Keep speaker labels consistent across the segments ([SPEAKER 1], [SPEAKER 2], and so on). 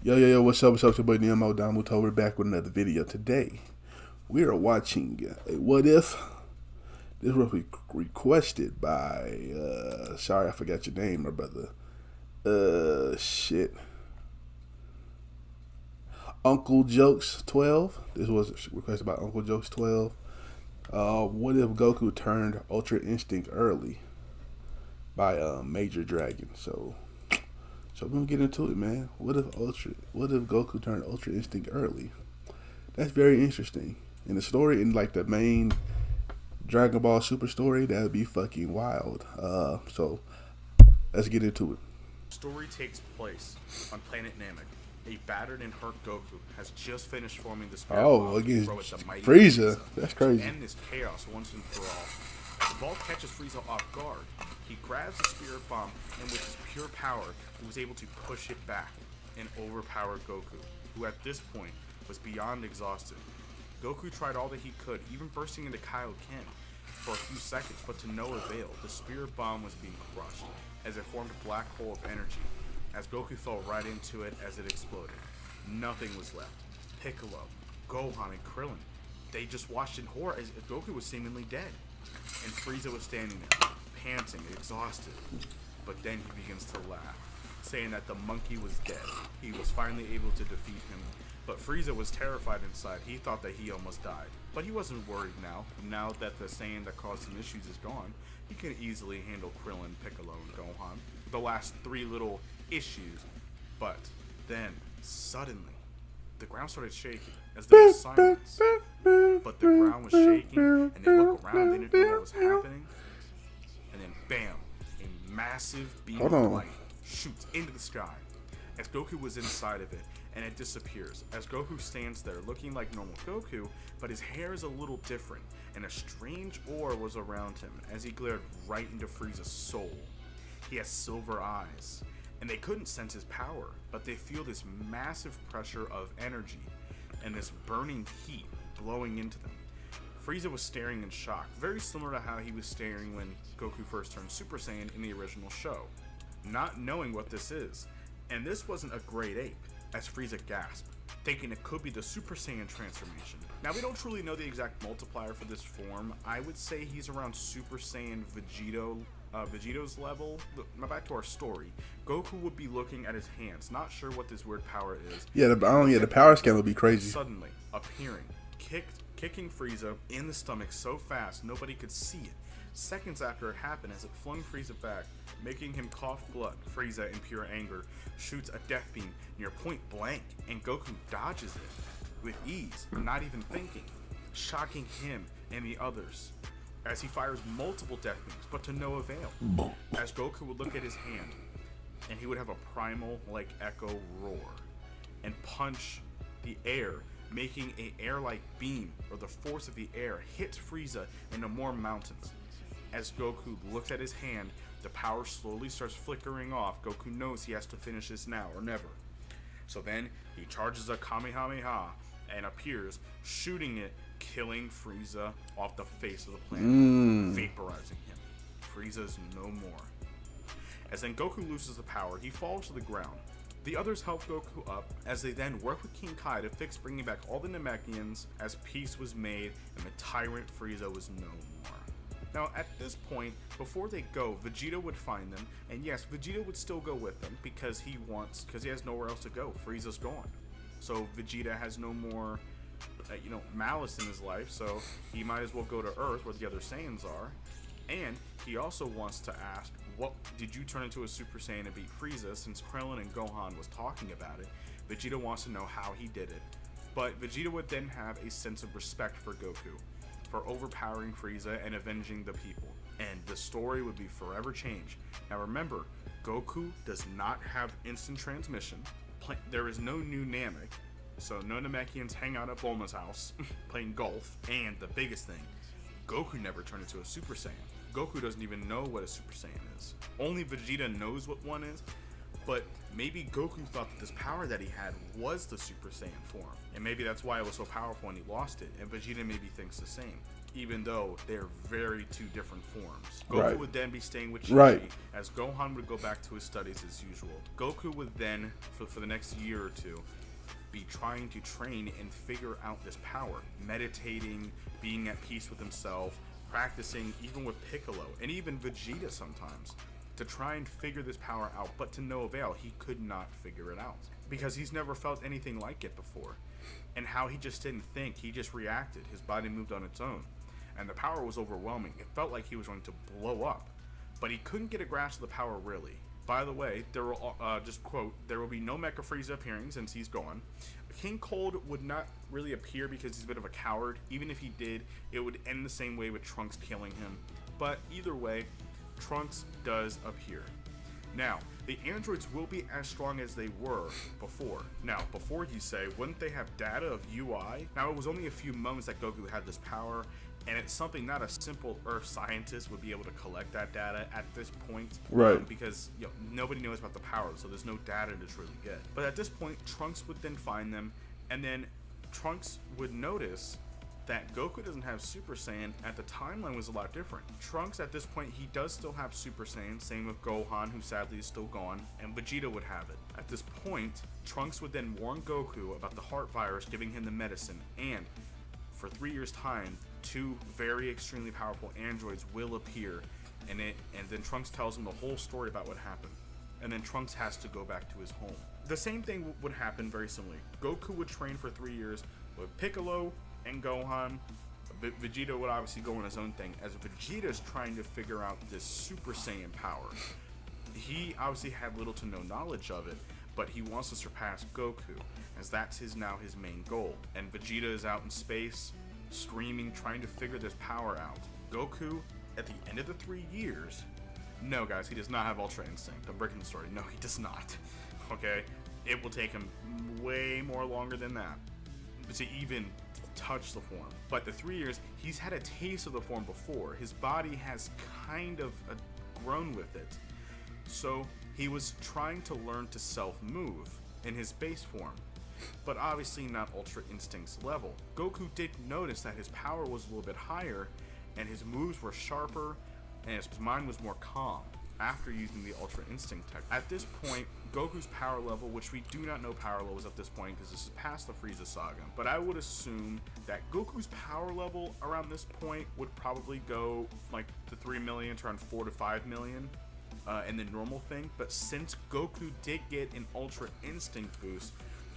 [SPEAKER 1] Yo, what's up? It's your boy Nemo Domuto. We're back with another video. Today, we are watching a What If. This was requested by, sorry, I forgot your name, my brother. Shit. Uncle Jokes 12. This was requested by Uncle Jokes 12. What if Goku turned Ultra Instinct early by MajorDragon? So we're gonna get into it, man. What if Goku turned Ultra Instinct early? That's very interesting. In the story, in like the main Dragon Ball Super story, that would be fucking wild. So let's get into it.
[SPEAKER 2] Story takes place on planet Namek. A battered and hurt Goku has just finished forming the spirit
[SPEAKER 1] Oh,
[SPEAKER 2] bomb to
[SPEAKER 1] against
[SPEAKER 2] throw at the mighty
[SPEAKER 1] Frieza. That's
[SPEAKER 2] to
[SPEAKER 1] crazy.
[SPEAKER 2] end this chaos once and for all. As the ball catches Frieza off guard, he grabs the spirit bomb and with his pure power, he was able to push it back and overpower Goku, who at this point was beyond exhausted. Goku tried all that he could, even bursting into Kaioken for a few seconds, but to no avail. The spirit bomb was being crushed as it formed a black hole of energy, as Goku fell right into it as it exploded. Nothing was left. Piccolo, Gohan, and Krillin, they just watched in horror as Goku was seemingly dead. And Frieza was standing there, panting, exhausted. But then he begins to laugh, saying that the monkey was dead. He was finally able to defeat him. But Frieza was terrified inside. He thought that he almost died. But he wasn't worried now. Now that the Saiyan that caused him issues is gone, he can easily handle Krillin, Piccolo, and Gohan. The last three little issues. But then, suddenly, the ground started shaking as there was silence. But the ground was shaking, and they looked around, they didn't know what was happening. And then, bam, a massive beam
[SPEAKER 1] Hold
[SPEAKER 2] of
[SPEAKER 1] on.
[SPEAKER 2] light shoots into the sky as Goku was inside of it, and it disappears. As Goku stands there looking like normal Goku, but his hair is a little different, and a strange aura was around him as he glared right into Frieza's soul. He has silver eyes, and they couldn't sense his power, but they feel this massive pressure of energy and this burning heat blowing into them. Frieza was staring in shock, very similar to how he was staring when Goku first turned Super Saiyan in the original show, not knowing what this is. And this wasn't a great ape, as Frieza gasped, thinking it could be the Super Saiyan transformation. Now, we don't truly know the exact multiplier for this form. I would say he's around Super Saiyan Vegeto's level. Now back to our story. Goku would be looking at his hands, not sure what this weird power is.
[SPEAKER 1] Yeah, the power scan would be crazy.
[SPEAKER 2] Suddenly, appearing, kicking Frieza in the stomach so fast nobody could see it. Seconds after it happened, as it flung Frieza back, making him cough blood, Frieza, in pure anger, shoots a death beam near point blank, and Goku dodges it with ease, not even thinking, shocking him and the others as he fires multiple death beams, but to no avail. As Goku would look at his hand, and he would have a primal, like, echo roar, and punch the air, making a air-like beam, or the force of the air, hit Frieza into more mountains. As Goku looks at his hand, the power slowly starts flickering off. Goku knows he has to finish this now or never. So then, he charges a Kamehameha and appears, shooting it, killing Frieza off the face of the planet, vaporizing him. Frieza's no more. As then Goku loses the power, he falls to the ground. The others help Goku up, as they then work with King Kai to fix bringing back all the Namekians, as peace was made and the tyrant Frieza was no more. Now, at this point, before they go, Vegeta would find them, and yes, Vegeta would still go with them because he has nowhere else to go. Frieza's gone. So Vegeta has no more, malice in his life, so he might as well go to Earth where the other Saiyans are. And he also wants to ask, what did you turn into a Super Saiyan and beat Frieza? Since Krillin and Gohan was talking about it, Vegeta wants to know how he did it. But Vegeta would then have a sense of respect for Goku, for overpowering Frieza and avenging the people. And the story would be forever changed. Now remember, Goku does not have instant transmission. There is no new Namek, so no Namekians hang out at Bulma's house playing golf. And the biggest thing, Goku never turned into a Super Saiyan. Goku doesn't even know what a Super Saiyan is. Only Vegeta knows what one is, but maybe Goku thought that this power that he had was the Super Saiyan form, and maybe that's why it was so powerful and he lost it, and Vegeta maybe thinks the same. even though they're very two different forms. Goku
[SPEAKER 1] Right.
[SPEAKER 2] would then be staying with Chi,
[SPEAKER 1] Right.
[SPEAKER 2] as Gohan would go back to his studies as usual. Goku would then, for the next year or two, be trying to train and figure out this power, meditating, being at peace with himself, practicing even with Piccolo and even Vegeta sometimes to try and figure this power out, but to no avail. He could not figure it out because he's never felt anything like it before. And how he just didn't think, he just reacted. His body moved on its own. And the power was overwhelming. It felt like he was going to blow up. But he couldn't get a grasp of the power really. By the way, there will, just quote, there will be no Mecha Frieza appearing since he's gone. King Cold would not really appear because he's a bit of a coward. Even if he did, it would end the same way with Trunks killing him. But either way, Trunks does appear. Now, the androids will be as strong as they were before. Now, before you say, wouldn't they have data of UI? Now, it was only a few moments that Goku had this power, and it's something not a simple Earth scientist would be able to collect that data at this point.
[SPEAKER 1] Right.
[SPEAKER 2] Because nobody knows about the power, so there's no data to truly get. But at this point, Trunks would then find them, and then Trunks would notice that Goku doesn't have Super Saiyan. At the timeline was a lot different. Trunks at this point, he does still have Super Saiyan, same with Gohan, who sadly is still gone, and Vegeta would have it. At this point, Trunks would then warn Goku about the heart virus, giving him the medicine, and for 3 years' time, two very extremely powerful androids will appear, and then Trunks tells him the whole story about what happened. And then Trunks has to go back to his home. The same thing would happen very similarly. Goku would train for 3 years with Piccolo and Gohan. Vegeta would obviously go on his own thing, as Vegeta's trying to figure out this Super Saiyan power. He obviously had little to no knowledge of it, but he wants to surpass Goku, as that's now his main goal. And Vegeta is out in space, screaming, trying to figure this power out. Goku, at the end of the 3 years, no guys, he does not have Ultra Instinct. I'm breaking the story. No, he does not. Okay? It will take him way more longer than that to even touch the form. But the 3 years, he's had a taste of the form before. His body has kind of grown with it. So he was trying to learn to self-move in his base form, but obviously not Ultra Instinct's level. Goku did notice that his power was a little bit higher, and his moves were sharper, and his mind was more calm after using the Ultra Instinct tech. At this point, Goku's power level, which we do not know power levels at this point because this is past the Frieza saga, but I would assume that Goku's power level around this point would probably go like to 3 million to around 4 to 5 million. And the normal thing, but since Goku did get an Ultra Instinct boost,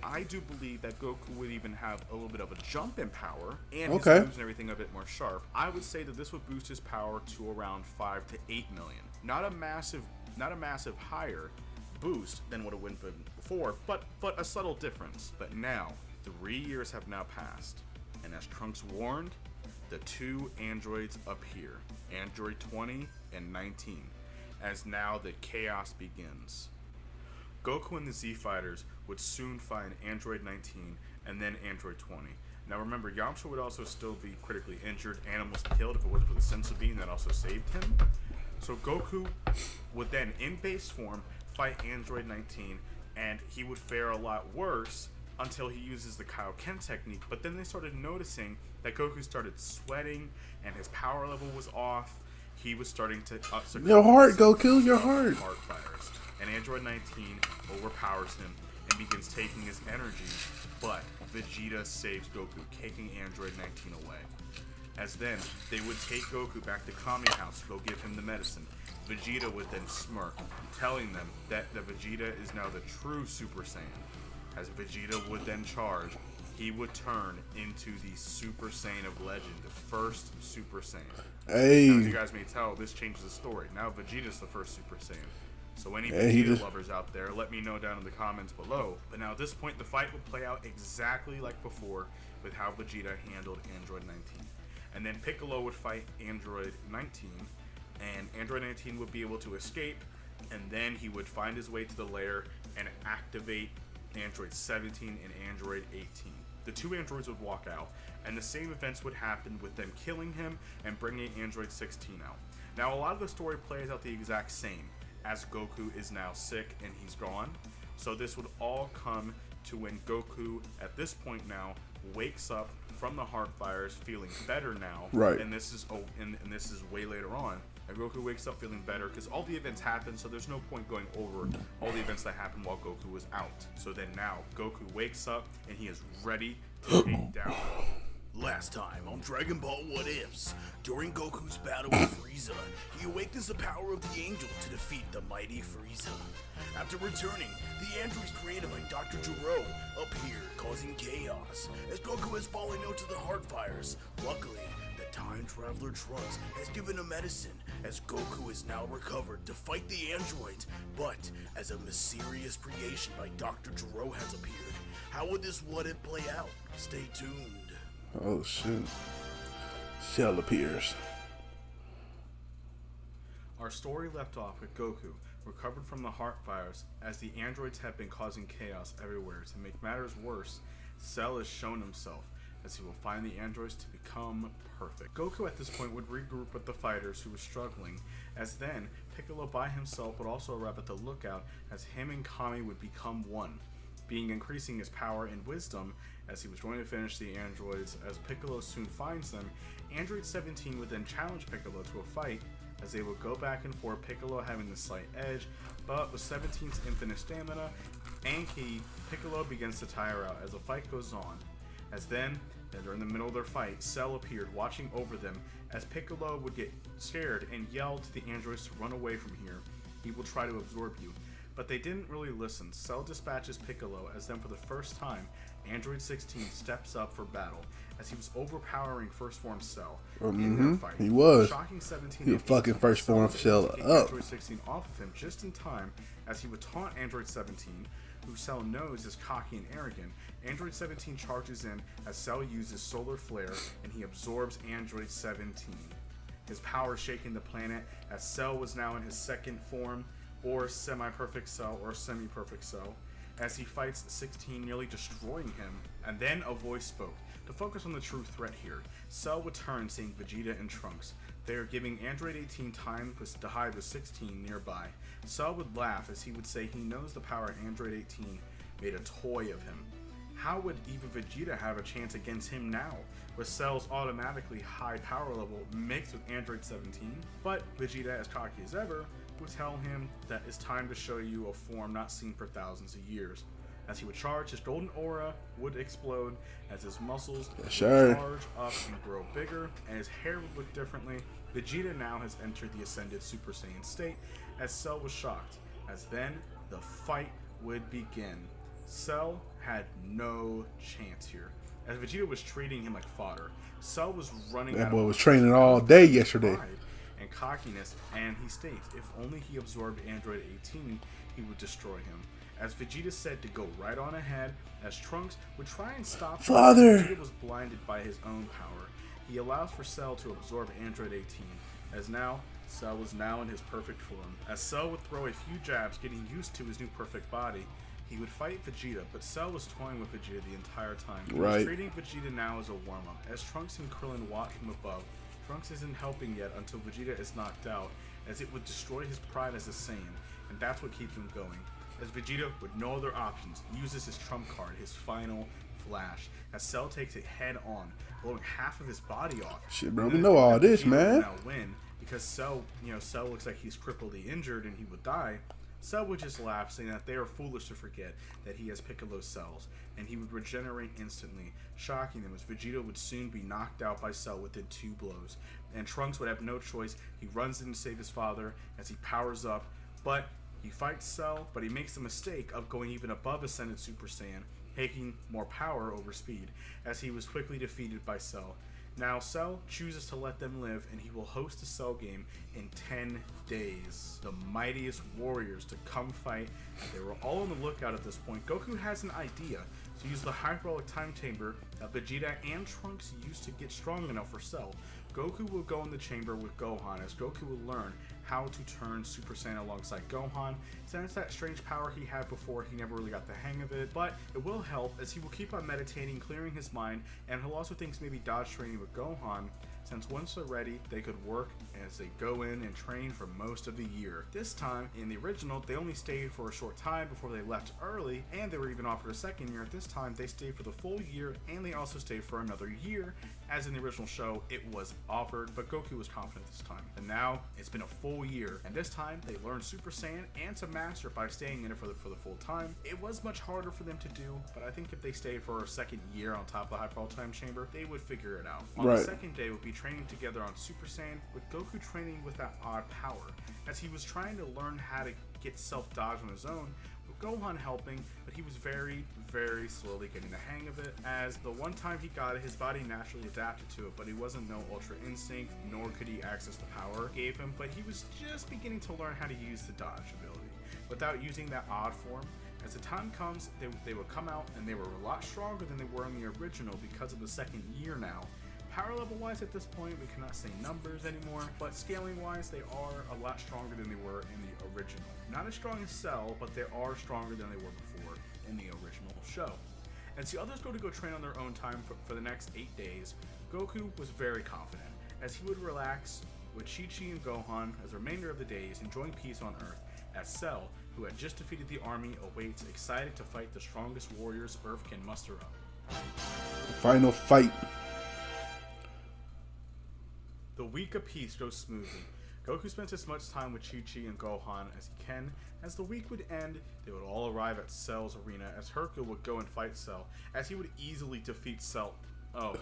[SPEAKER 2] I do believe that Goku would even have a little bit of a jump in power, and his moves and everything a bit more sharp. I would say that this would boost his power to around 5 to 8 million. Not a massive higher boost than what it would have been before, but a subtle difference. But now, 3 years have now passed, and as Trunks warned, the two androids appear, Android 20 and 19. As now the chaos begins. Goku and the Z Fighters would soon find Android 19 and then Android 20. Now remember, Yamcha would also still be critically injured and almost killed if it wasn't for the Senzu Bean that also saved him. So Goku would then, in base form, fight Android 19, and he would fare a lot worse until he uses the Kaioken technique. But then they started noticing that Goku started sweating and his power level was off. He was starting to
[SPEAKER 1] your heart, Goku, your heart.
[SPEAKER 2] Heart virus. And Android 19 overpowers him and begins taking his energy, but Vegeta saves Goku, kicking Android 19 away. As then, they would take Goku back to Kami House to go give him the medicine. Vegeta would then smirk, telling them that the Vegeta is now the true Super Saiyan. As Vegeta would then charge, he would turn into the Super Saiyan of legend, the first Super Saiyan.
[SPEAKER 1] Hey.
[SPEAKER 2] Now, as you guys may tell, this changes the story. Now Vegeta's the first Super Saiyan. So any Vegeta lovers out there, let me know down in the comments below. But now at this point, the fight will play out exactly like before with how Vegeta handled Android 19. And then Piccolo would fight Android 19, and Android 19 would be able to escape, and then he would find his way to the lair and activate Android 17 and Android 18. The two androids would walk out, and the same events would happen with them killing him and bringing Android 16 out. Now, a lot of the story plays out the exact same, as Goku is now sick and he's gone. So this would all come to when Goku, at this point now, wakes up from the heart fires, feeling better now.
[SPEAKER 1] Right.
[SPEAKER 2] And this is and this is way later on. And Goku wakes up feeling better because all the events happen, so there's no point going over all the events that happened while Goku was out. So then now Goku wakes up and he is ready to take down.
[SPEAKER 3] Last time on Dragon Ball What Ifs, during Goku's battle with Frieza, he awakens the power of the Angel to defeat the mighty Frieza. After returning, the androids created by Dr. Gero appear, causing chaos, as Goku has fallen into the heart fires. Luckily, the time traveler Trunks has given him medicine, as Goku is now recovered to fight the androids, but as a mysterious creation by Dr. Gero has appeared. How would this what if play out? Stay tuned.
[SPEAKER 1] Oh shit. Cell appears.
[SPEAKER 2] Our story left off with Goku, recovered from the heart fires, as the androids have been causing chaos everywhere. To make matters worse, Cell has shown himself, as he will find the androids to become perfect. Goku at this point would regroup with the fighters who were struggling, as then Piccolo by himself would also arrive at the lookout, as him and Kami would become one, being increasing his power and wisdom as he was going to finish the androids. As Piccolo soon finds them, Android 17 would then challenge Piccolo to a fight, as they would go back and forth, Piccolo having the slight edge, but with 17's infinite stamina and ki, Piccolo begins to tire out as the fight goes on. As then, during the middle of their fight, Cell appeared watching over them, as Piccolo would get scared and yell to the androids to run away from here. He will try to absorb you. But they didn't really listen. Cell dispatches Piccolo, as then for the first time, Android 16 steps up for battle, as he was overpowering First Form Cell in their fight.
[SPEAKER 1] He was.
[SPEAKER 2] Shocking 17.
[SPEAKER 1] He fucking First Form Cell up.
[SPEAKER 2] Android 16 off of him just in time, as he would taunt Android 17, who Cell knows is cocky and arrogant. Android 17 charges in, as Cell uses Solar Flare, and he absorbs Android 17. His power shaking the planet, as Cell was now in his second form, or semi-perfect Cell, or semi-perfect Cell, as he fights 16, nearly destroying him. And then a voice spoke. To focus on the true threat here, Cell would turn, seeing Vegeta and Trunks. They are giving Android 18 time to hide with 16 nearby. Cell would laugh, as he would say he knows the power Android 18 made a toy of him. How would even Vegeta have a chance against him now, with Cell's automatically high power level mixed with Android 17? But Vegeta, as cocky as ever, would tell him that it's time to show you a form not seen for thousands of years. As he would charge, his golden aura would explode, as his muscles would charge up and grow bigger, and his hair would look differently. Vegeta now has entered the ascended Super Saiyan state, as Cell was shocked, as then the fight would begin. Cell had no chance here, as Vegeta was treating him like fodder. Cell was running
[SPEAKER 1] That
[SPEAKER 2] out
[SPEAKER 1] boy
[SPEAKER 2] of
[SPEAKER 1] was training all day yesterday.
[SPEAKER 2] pride and cockiness, and he states if only he absorbed Android 18, he would destroy him. As Vegeta said to go right on ahead, as Trunks would try and stop him,
[SPEAKER 1] Father!
[SPEAKER 2] Vegeta was blinded by his own power. He allows for Cell to absorb Android 18, as now Cell was now in his perfect form. As Cell would throw a few jabs, getting used to his new perfect body, he would fight Vegeta, but Cell was toying with Vegeta the entire time. He was treating Vegeta now as a warm-up. As Trunks and Krillin watch from above, Trunks isn't helping yet until Vegeta is knocked out, as it would destroy his pride as a Saiyan, and that's what keeps him going. As Vegeta, with no other options, uses his trump card, his final flash, as Cell takes it head on, blowing half of his body off.
[SPEAKER 1] Shit, bro, we know all this,
[SPEAKER 2] Vegeta
[SPEAKER 1] man.
[SPEAKER 2] would now win, because Cell looks like he's crippledly injured and he would die. Cell would just laugh, saying that they are foolish to forget that he has Piccolo's cells, and he would regenerate instantly, shocking them as Vegeta would soon be knocked out by Cell within 2 blows. And Trunks would have no choice. He runs in to save his father as he powers up, but he fights Cell, but he makes the mistake of going even above Ascended Super Saiyan, taking more power over speed, as he was quickly defeated by Cell. Now, Cell chooses to let them live, and he will host a Cell game in 10 days. The mightiest warriors to come fight, and they were all on the lookout at this point. Goku has an idea to use the hyperbolic time chamber that Vegeta and Trunks used to get strong enough for Cell. Goku will go in the chamber with Gohan, as Goku will learn how to turn Super Saiyan alongside Gohan. Since that strange power he had before, he never really got the hang of it, but it will help as he will keep on meditating, clearing his mind, and he'll also think maybe dodge training with Gohan, since once they're ready, they could work as they go in and train for most of the year. This time, in the original, they only stayed for a short time before they left early, and they were even offered a second year. This time, they stayed for the full year, and they also stayed for another year. As in the original show, it was offered, but Goku was confident this time. And now, it's been a full year, and this time, they learned Super Saiyan and to master it by staying in it for the full time. It was much harder for them to do, but I think if they stayed for a second year on top of the Hyperball Time Chamber, they would figure it out. On the second day, we'll be training together on Super Saiyan, with Goku training with that odd power, as he was trying to learn how to get self-dodge on his own, with Gohan helping, but he was very, very slowly getting the hang of it, as the one time he got it, his body naturally adapted to it, but he wasn't no Ultra Instinct, nor could he access the power it gave him, but he was just beginning to learn how to use the dodge ability, without using that odd form. As the time comes, they would come out, and they were a lot stronger than they were in the original because of the second year now. Power level wise at this point, we cannot say numbers anymore, but scaling wise, they are a lot stronger than they were in the original. Not as strong as Cell, but they are stronger than they were before in the original show. As the others go train on their own time for the next 8 days, Goku was very confident, as he would relax with Chi-Chi and Gohan as the remainder of the days, enjoying peace on Earth, as Cell, who had just defeated the army, awaits, excited to fight the strongest warriors Earth can muster up.
[SPEAKER 1] Final fight.
[SPEAKER 2] The week of peace goes smoothly. Goku spends as much time with Chi-Chi and Gohan as he can. As the week would end, they would all arrive at Cell's arena, as Hercule would go and fight Cell, as he would easily defeat Cell. Oh,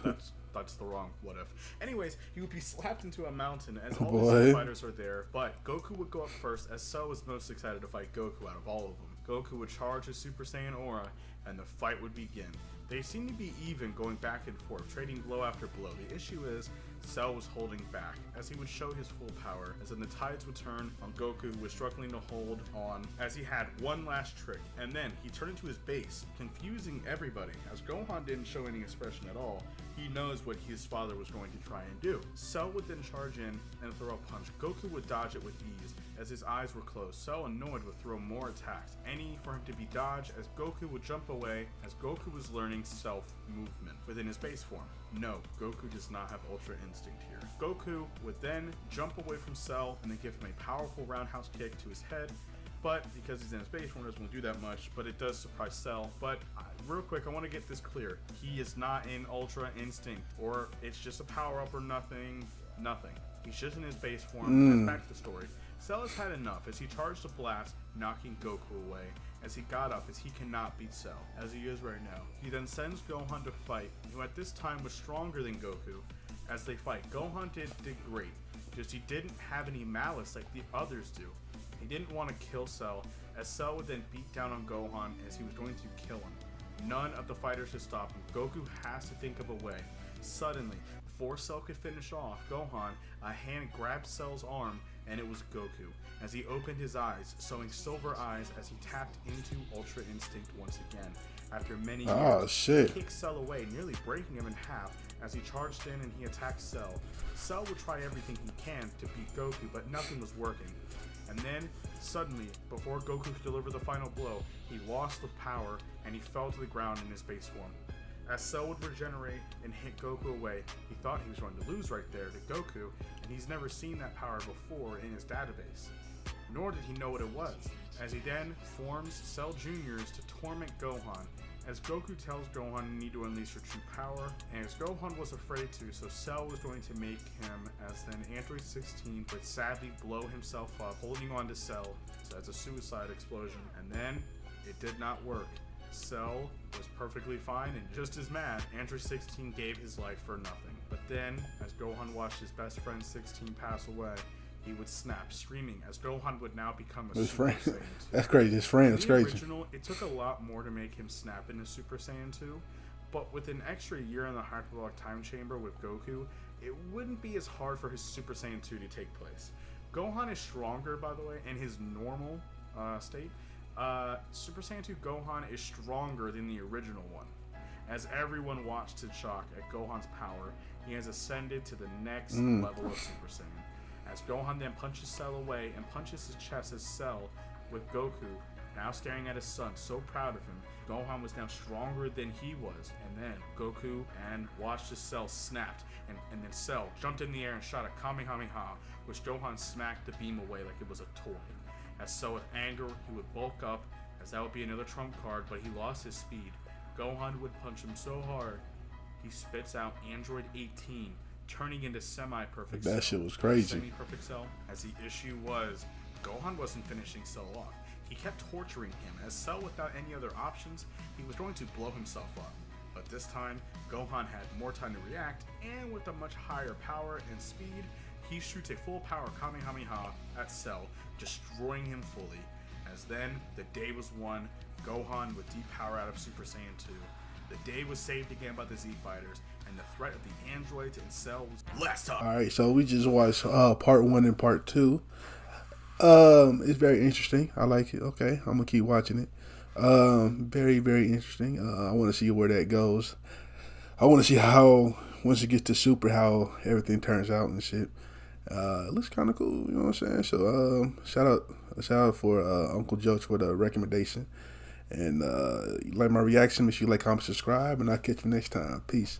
[SPEAKER 2] that's the wrong what if. Anyways, he would be slapped into a mountain as all the Cell fighters are there, but Goku would go up first, as Cell was most excited to fight Goku out of all of them. Goku would charge his Super Saiyan aura, and the fight would begin. They seem to be even, going back and forth, trading blow after blow. The issue is, Cell was holding back, as he would show his full power, as then the tides would turn on Goku, who was struggling to hold on, as he had one last trick, and then he turned into his base, confusing everybody, as Gohan didn't show any expression at all. He knows what his father was going to try and do. Cell would then charge in and throw a punch. Goku would dodge it with ease, as his eyes were closed. Cell, annoyed, would throw more attacks, any for him to be dodged, as Goku would jump away, as Goku was learning self-movement within his base form. No, Goku does not have Ultra Instinct here. Goku would then jump away from Cell and then give him a powerful roundhouse kick to his head, but because he's in his base form, doesn't want to do that much, but it does surprise Cell. But real quick, I want to get this clear. He is not in Ultra Instinct, or it's just a power-up or nothing. He's just in his base form. That's back to the story. Cell has had enough, as he charged a blast, knocking Goku away, as he got up, as he cannot beat Cell, as he is right now. He then sends Gohan to fight, who at this time was stronger than Goku. As they fight, Gohan did great, just he didn't have any malice like the others do. He didn't want to kill Cell, as Cell would then beat down on Gohan as he was going to kill him. None of the fighters could stop him. Goku has to think of a way. Suddenly, before Cell could finish off Gohan, a hand grabbed Cell's arm, and it was Goku, as he opened his eyes, showing silver eyes as he tapped into Ultra Instinct once again. After many years, he kicked Cell away, nearly breaking him in half, as he charged in and he attacked Cell. Cell would try everything he can to beat Goku, but nothing was working. And then, suddenly, before Goku could deliver the final blow, he lost the power and he fell to the ground in his base form. As Cell would regenerate and hit Goku away, he thought he was going to lose right there to Goku, and he's never seen that power before in his database. Nor did he know what it was, as he then forms Cell Juniors to torment Gohan, as Goku tells Gohan you need to unleash your true power, and as Gohan was afraid to, so Cell was going to make him, as then Android 16 would sadly blow himself up, holding on to Cell as a suicide explosion, and then it did not work. Cell was perfectly fine and just as mad. Android 16 gave his life for nothing. But then, as Gohan watched his best friend 16 pass away, he would snap, screaming, as Gohan would now become a Super Saiyan 2.
[SPEAKER 1] That's crazy. His friend. That's crazy.
[SPEAKER 2] In the original, it took a lot more to make him snap into Super Saiyan 2, but with an extra year in the Hyperbolic Time Chamber with Goku, it wouldn't be as hard for his Super Saiyan 2 to take place. Gohan is stronger, by the way, in his normal state. Super Saiyan 2 Gohan is stronger than the original one. As everyone watched in shock at Gohan's power, he has ascended to the next level of Super Saiyan. As Gohan then punches Cell away and punches his chest as Cell, with Goku now staring at his son, so proud of him, Gohan was now stronger than he was. And then Goku and watched his Cell snapped. And then Cell jumped in the air and shot a Kamehameha, which Gohan smacked the beam away like it was a toy. As Cell with anger, he would bulk up, as that would be another trump card, but he lost his speed. Gohan would punch him so hard, he spits out Android 18, turning into semi-perfect Cell.
[SPEAKER 1] That shit was crazy.
[SPEAKER 2] Semi-perfect Cell. As the issue was, Gohan wasn't finishing Cell off. He kept torturing him, as Cell, without any other options, he was going to blow himself up. But this time, Gohan had more time to react, and with a much higher power and speed, he shoots a full power Kamehameha at Cell, destroying him fully. As then, the day was won. Gohan would depower out of Super Saiyan 2. The day was saved again by the Z Fighters, and the threat of the androids and Cell was last time.
[SPEAKER 1] All right, so we just watched part 1 and part 2. It's very interesting. I like it. Okay, I'm gonna keep watching it. Very, very interesting. I want to see where that goes. I want to see how, once it gets to Super, how everything turns out and shit. It looks kind of cool, you know what I'm saying? So, shout out for Uncle Jokes for the recommendation. And you like my reaction, make sure you like, comment, subscribe, and I'll catch you next time. Peace.